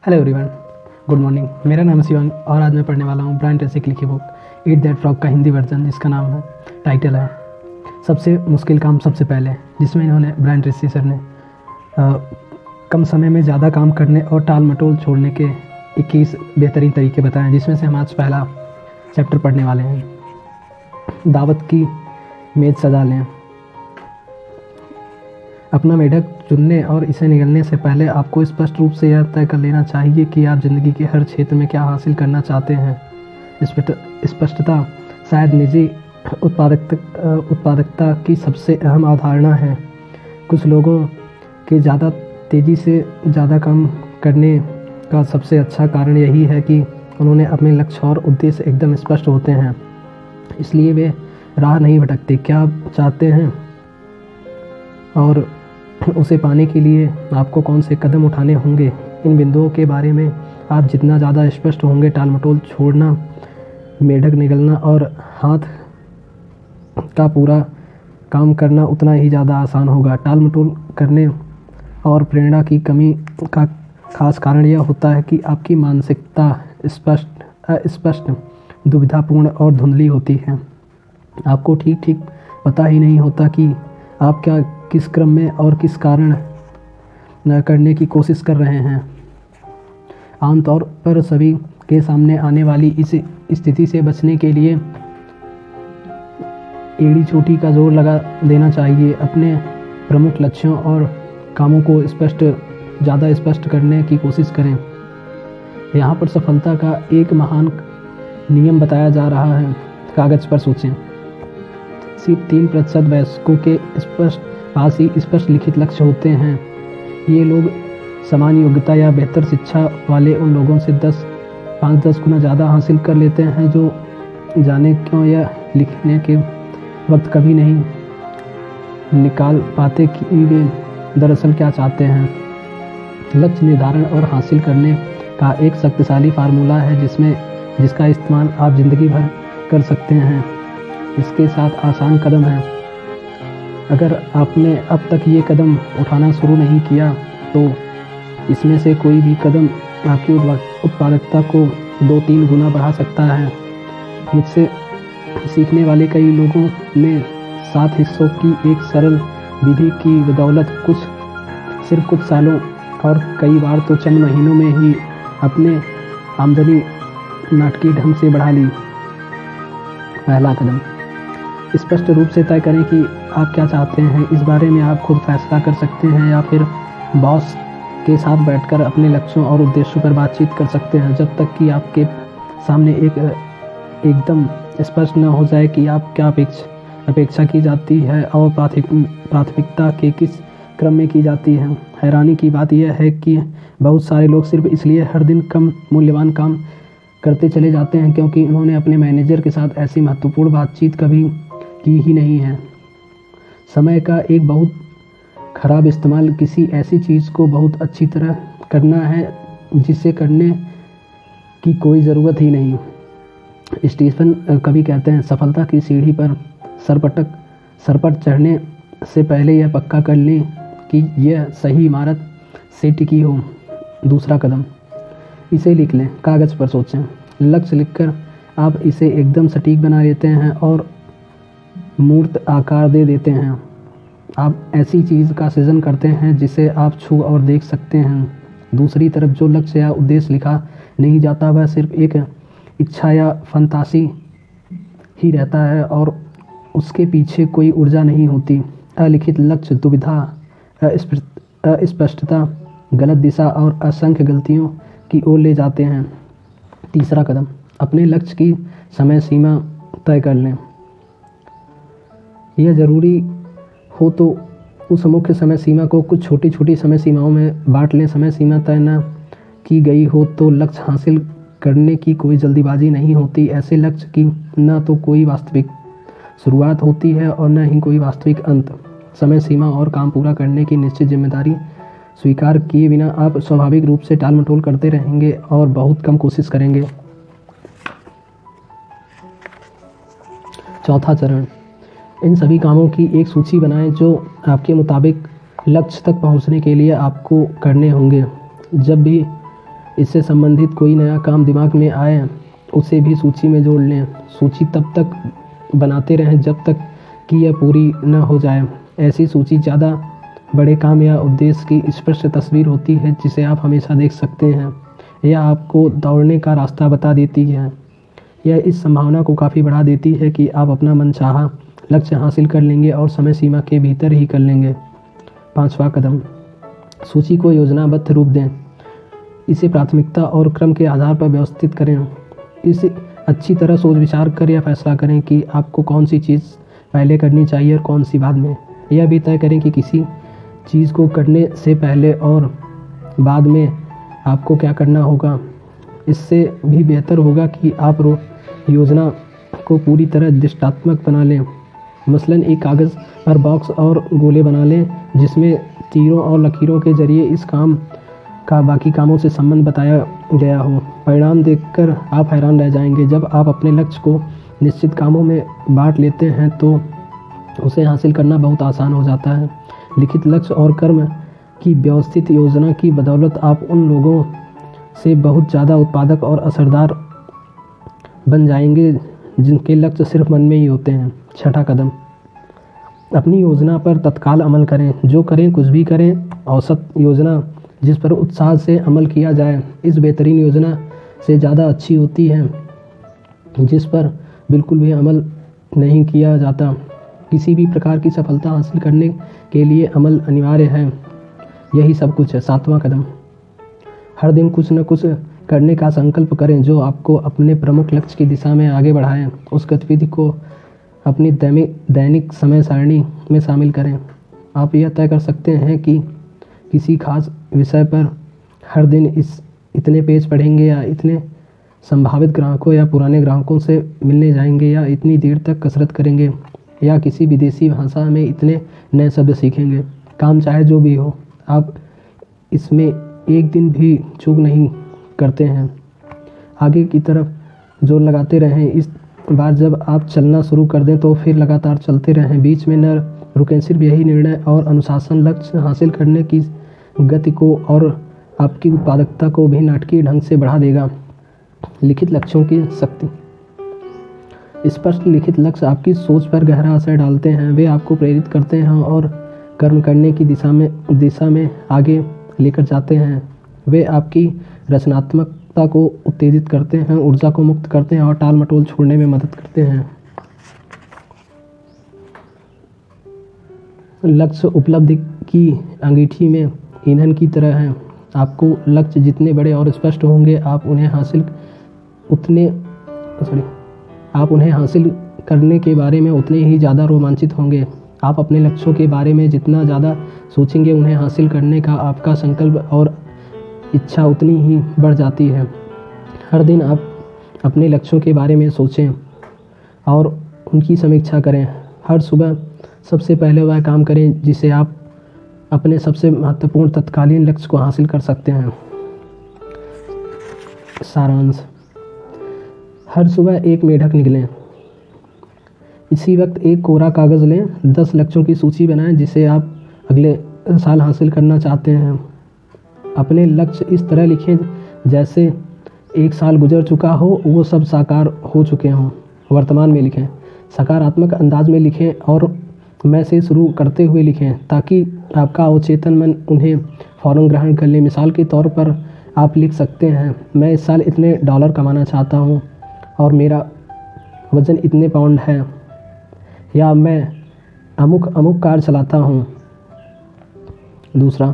Hello everyone, good morning. मेरा नाम है शिवांग और आज मैं पढ़ने वाला हूँ ब्रायन ट्रेसी की लिखी बुक ईट दैट फ्रॉग का हिंदी वर्जन, जिसका नाम है टाइटल है सबसे मुश्किल काम सबसे पहले, जिसमें इन्होंने ब्रायन ट्रेसी सर ने कम समय में ज़्यादा काम करने और टाल मटोल छोड़ने के 21 बेहतरीन तरीके बताए हैं, जिसमें से हम आज पहला चैप्टर पढ़ने वाले हैं। दावत की मेज़ सजा लें। अपना मेढक चुनने और इसे निगलने से पहले आपको स्पष्ट रूप से यह तय कर लेना चाहिए कि आप ज़िंदगी के हर क्षेत्र में क्या हासिल करना चाहते हैं। स्पष्टता शायद निजी उत्पादकता की सबसे अहम अवधारणा है। कुछ लोगों के ज़्यादा तेज़ी से ज़्यादा काम करने का सबसे अच्छा कारण यही है कि उन्होंने अपने लक्ष्य और उद्देश्य एकदम स्पष्ट होते हैं, इसलिए वे राह नहीं भटकते। क्या आप चाहते हैं और उसे पाने के लिए आपको कौन से कदम उठाने होंगे, इन बिंदुओं के बारे में आप जितना ज़्यादा स्पष्ट होंगे, टाल मटोल छोड़ना, मेढक निगलना और हाथ का पूरा काम करना उतना ही ज़्यादा आसान होगा। टाल मटोल करने और प्रेरणा की कमी का खास कारण यह होता है कि आपकी मानसिकता अस्पष्ट, दुविधापूर्ण और धुंधली होती है। आपको ठीक पता ही नहीं होता कि आप क्या, किस क्रम में और किस कारण न करने की कोशिश कर रहे हैं। आमतौर पर सभी के सामने आने वाली इस स्थिति से बचने के लिए एड़ी चोटी का जोर लगा देना चाहिए। अपने प्रमुख लक्ष्यों और कामों को ज़्यादा स्पष्ट करने की कोशिश करें। यहाँ पर सफलता का एक महान नियम बताया जा रहा है। कागज़ पर सोचें। सिर्फ 3% वयस्कों के पास ही स्पष्ट लिखित लक्ष्य होते हैं। ये लोग समान योग्यता या बेहतर शिक्षा वाले उन लोगों से 5-10 गुना ज़्यादा हासिल कर लेते हैं, जो जाने क्यों या लिखने के वक्त कभी नहीं निकाल पाते कि वे दरअसल क्या चाहते हैं। लक्ष्य निर्धारण और हासिल करने का एक शक्तिशाली फार्मूला है जिसका इस्तेमाल आप ज़िंदगी भर कर सकते हैं। इसके साथ आसान कदम हैं। अगर आपने अब तक ये कदम उठाना शुरू नहीं किया तो इसमें से कोई भी कदम आपकी उत्पादकता को 2-3 गुना बढ़ा सकता है। मुझसे सीखने वाले कई लोगों ने 7 हिस्सों की एक सरल विधि की बदौलत सिर्फ कुछ सालों और कई बार तो चंद महीनों में ही अपने आमदनी नाटकीय ढंग से बढ़ा ली। पहला कदम, स्पष्ट रूप से तय करें कि आप क्या चाहते हैं। इस बारे में आप खुद फैसला कर सकते हैं या फिर बॉस के साथ बैठकर अपने लक्ष्यों और उद्देश्यों पर बातचीत कर सकते हैं, जब तक कि आपके सामने एकदम स्पष्ट न हो जाए कि आप क्या अपेक्षा की जाती है और प्राथमिकता के किस क्रम में की जाती है। हैरानी की बात यह है कि बहुत सारे लोग सिर्फ इसलिए हर दिन कम मूल्यवान काम करते चले जाते हैं क्योंकि उन्होंने अपने मैनेजर के साथ ऐसी महत्वपूर्ण बातचीत कभी की ही नहीं है। समय का एक बहुत खराब इस्तेमाल किसी ऐसी चीज़ को बहुत अच्छी तरह करना है जिसे करने की कोई ज़रूरत ही नहीं। स्टीफन कभी कहते हैं, सफलता की सीढ़ी पर सर पर चढ़ने से पहले यह पक्का कर लें कि यह सही इमारत से टिकी हो। दूसरा कदम, इसे लिख लें। कागज़ पर सोचें। लक्ष्य लिखकर आप इसे एकदम सटीक बना लेते हैं और मूर्त आकार दे देते हैं। आप ऐसी चीज़ का सृजन करते हैं जिसे आप छू और देख सकते हैं। दूसरी तरफ जो लक्ष्य या उद्देश्य लिखा नहीं जाता वह सिर्फ एक इच्छा या फंतासी ही रहता है और उसके पीछे कोई ऊर्जा नहीं होती। अलिखित लक्ष्य दुविधा, अस्पष्टता, गलत दिशा और असंख्य गलतियों की ओर ले जाते हैं। तीसरा कदम, अपने लक्ष्य की समय सीमा तय कर लें। यह ज़रूरी हो तो उस मुख्य समय सीमा को कुछ छोटी समय सीमाओं में बांट लें। समय सीमा तय न की गई हो तो लक्ष्य हासिल करने की कोई जल्दीबाजी नहीं होती। ऐसे लक्ष्य की न तो कोई वास्तविक शुरुआत होती है और न ही कोई वास्तविक अंत। समय सीमा और काम पूरा करने की निश्चित जिम्मेदारी स्वीकार किए बिना आप स्वाभाविक रूप से टाल मटोल करते रहेंगे और बहुत कम कोशिश करेंगे। चौथा चरण, इन सभी कामों की एक सूची बनाएं जो आपके मुताबिक लक्ष्य तक पहुंचने के लिए आपको करने होंगे। जब भी इससे संबंधित कोई नया काम दिमाग में आए उसे भी सूची में जोड़ लें। सूची तब तक बनाते रहें जब तक कि यह पूरी न हो जाए। ऐसी सूची ज़्यादा बड़े काम या उद्देश्य की स्पष्ट तस्वीर होती है जिसे आप हमेशा देख सकते हैं। यह आपको दौड़ने का रास्ता बता देती है। यह इस संभावना को काफ़ी बढ़ा देती है कि आप अपना मनचाहा लक्ष्य हासिल कर लेंगे और समय सीमा के भीतर ही कर लेंगे। 5वां कदम, सूची को योजनाबद्ध रूप दें। इसे प्राथमिकता और क्रम के आधार पर व्यवस्थित करें। इसे अच्छी तरह सोच विचार कर यह फैसला करें कि आपको कौन सी चीज़ पहले करनी चाहिए और कौन सी बाद में। यह भी तय करें कि किसी चीज़ को करने से पहले और बाद में आपको क्या करना होगा। इससे भी बेहतर होगा कि आप योजना को पूरी तरह दृष्टात्मक बना लें। मसलन एक कागज़ पर बॉक्स और गोले बना लें जिसमें तीरों और लकीरों के जरिए इस काम का बाकी कामों से संबंध बताया गया हो। परिणाम देखकर आप हैरान रह जाएंगे। जब आप अपने लक्ष्य को निश्चित कामों में बांट लेते हैं तो उसे हासिल करना बहुत आसान हो जाता है। लिखित लक्ष्य और कर्म की व्यवस्थित योजना की बदौलत आप उन लोगों से बहुत ज़्यादा उत्पादक और असरदार बन जाएंगे जिनके लक्ष्य सिर्फ मन में ही होते हैं। 6वां कदम, अपनी योजना पर तत्काल अमल करें। जो करें कुछ भी करें, औसत योजना जिस पर उत्साह से अमल किया जाए इस बेहतरीन योजना से ज़्यादा अच्छी होती है जिस पर बिल्कुल भी अमल नहीं किया जाता। किसी भी प्रकार की सफलता हासिल करने के लिए अमल अनिवार्य है। यही सब कुछ है। 7वां कदम, हर दिन कुछ न कुछ करने का संकल्प करें जो आपको अपने प्रमुख लक्ष्य की दिशा में आगे बढ़ाएं। उस गतिविधि को अपनी दैनिक समय सारणी में शामिल करें। आप यह तय कर सकते हैं कि किसी खास विषय पर हर दिन इतने पेज पढ़ेंगे या इतने संभावित ग्राहकों या पुराने ग्राहकों से मिलने जाएंगे या इतनी देर तक कसरत करेंगे या किसी विदेशी भाषा में इतने नए शब्द सीखेंगे। काम चाहे जो भी हो, आप इसमें एक दिन भी चूक नहीं करते हैं। आगे की तरफ जोर लगाते रहें। इस बार जब आप चलना शुरू कर दें तो फिर लगातार चलते रहें, बीच में न रुकें। सिर्फ यही निर्णय और अनुशासन लक्ष्य हासिल करने की गति को और आपकी उत्पादकता को भी नाटकीय ढंग से बढ़ा देगा। लिखित लक्ष्यों की शक्ति। स्पष्ट लिखित लक्ष्य आपकी सोच पर गहरा असर डालते हैं। वे आपको प्रेरित करते हैं और कर्म करने की दिशा में आगे लेकर जाते हैं। वे आपकी रचनात्मकता को उत्तेजित करते हैं, ऊर्जा को मुक्त करते हैं और टाल मटोल छोड़ने में मदद करते हैं। लक्ष्य उपलब्धि की अंगीठी में ईंधन की तरह है। आपको लक्ष्य जितने बड़े और स्पष्ट होंगे आप उन्हें हासिल करने के बारे में उतने ही ज़्यादा रोमांचित होंगे। आप अपने लक्ष्यों के बारे में जितना ज़्यादा सोचेंगे उन्हें हासिल करने का आपका संकल्प और इच्छा उतनी ही बढ़ जाती है। हर दिन आप अपने लक्ष्यों के बारे में सोचें और उनकी समीक्षा करें। हर सुबह सबसे पहले वह काम करें जिसे आप अपने सबसे महत्वपूर्ण तत्कालीन लक्ष्य को हासिल कर सकते हैं। सारांश, हर सुबह एक मेढक निकलें। इसी वक्त एक कोरा कागज़ लें, 10 लक्ष्यों की सूची बनाएं जिसे आप अगले साल हासिल करना चाहते हैं। अपने लक्ष्य इस तरह लिखें जैसे एक साल गुजर चुका हो, वो सब साकार हो चुके हों। वर्तमान में लिखें, सकारात्मक अंदाज में लिखें और मैं से शुरू करते हुए लिखें ताकि आपका अवचेतन मन उन्हें फ़ौरन ग्रहण कर ले। मिसाल के तौर पर आप लिख सकते हैं, मैं इस साल इतने डॉलर कमाना चाहता हूँ और मेरा वज़न इतने पाउंड है, या मैं अमुक कार चलाता हूँ। दूसरा,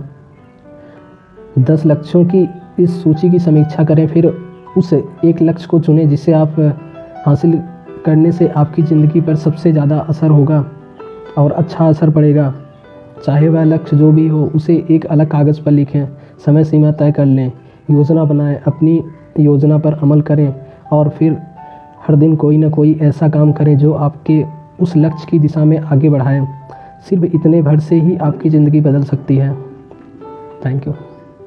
10 लक्ष्यों की इस सूची की समीक्षा करें, फिर उस एक लक्ष्य को चुनें जिसे आप हासिल करने से आपकी ज़िंदगी पर सबसे ज़्यादा असर होगा और अच्छा असर पड़ेगा। चाहे वह लक्ष्य जो भी हो, उसे एक अलग कागज़ पर लिखें, समय सीमा तय कर लें, योजना बनाएं, अपनी योजना पर अमल करें और फिर हर दिन कोई ना कोई ऐसा काम करें जो आपके उस लक्ष्य की दिशा में आगे बढ़ाए। सिर्फ इतने भर से ही आपकी ज़िंदगी बदल सकती है। Thank you.